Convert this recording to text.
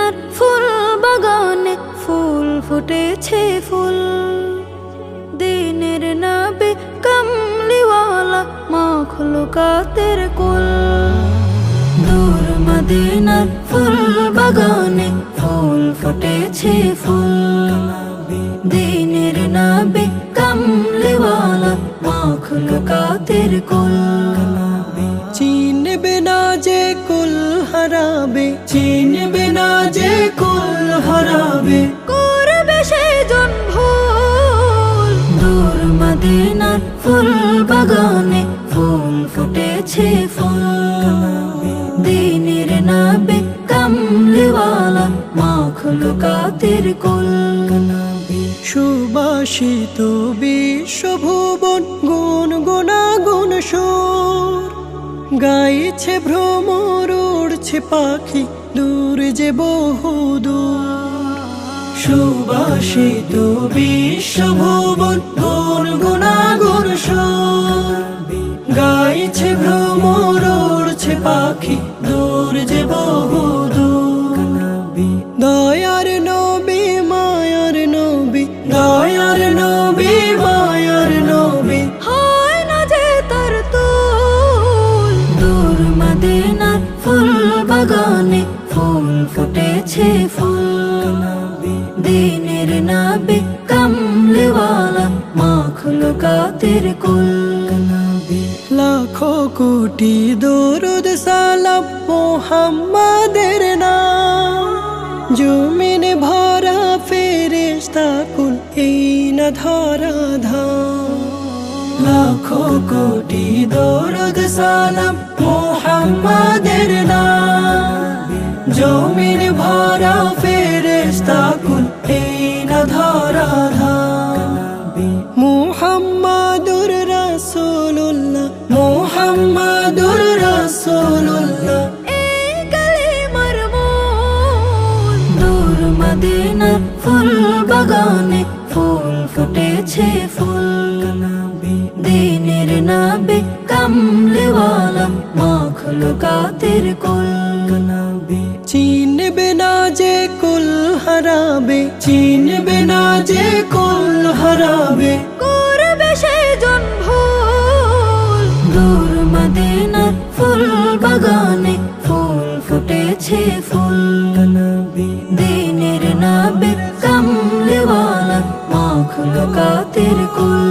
মদিনার ফুল বাগানে ফুল ফুটেছে ফুল। দিনের নবী কামলিওয়ালা মাখলুকাতের কুল। দূর মদিনার ফুল বাগানে ফুল ফুটেছে ফুল। দিনের নবী কামলিওয়ালা মাখলুকাতের কুল। চিনবে না যে কুল হারাবে, চিনবে না যে কুল হারাবে, করবে সেজন ভুল। দূর মদিনার ফুল বাগানে ফুল ফুটেছে ফুল। দিনের নবী কামলিওয়ালা মাখলুকাতের কুল। সুবাসিত বিশ্বভুবন গুনগুনাগুন সুর গাইছে ভ্রমর, উড়ছে পাখি দূর যে বহুদূর। সুবাসিত বিশ্বভুবন গুনগুনাগুন সুর গাইছে ভ্রমর, উড়ছে পাখি দূর যে বহুদূর। দয়ার নবী মায়ার নবী, দয়ার নবী মায়ার নবী, হয় না যে তার তুল। দূর মদিনার ফুল বাগানে ফুল ফুটেছে ফুল। দিনের নবী কামলিওয়ালা মাখলুকাতের কুল। লাখো কোটি দরুদ সালাম মুহাম্মাদের নাম। জমিন ভরা ফেরেশতা কুল এই না ধরা ধাম। লাখো কোটি দরুদ সালাম মুহাম্মাদের নাম। জমিন ভরা ফেরেশতা কুল এই না ধরা ধাম। মুহাম্মাদুর রাসূলুল্লাহ, মুহাম্মাদুর রাসূলুল্লাহ, এই কালিমার মূল। দূর মদিনার ফুল বাগানে ফুল ফুটেছে ফুল। দিনের নবী কামলিওয়ালা মাখলুকাতের কুল। চিনবে না যে কুল হারাবে, চিনবে না যে কুল হারাবে, করবে সেজন ভুল। দূর মদিনার ফুল বাগানে ফুল ফুটেছে ফুল। দিনের নবী কামলিওয়ালা মাখলুকাতের কুল।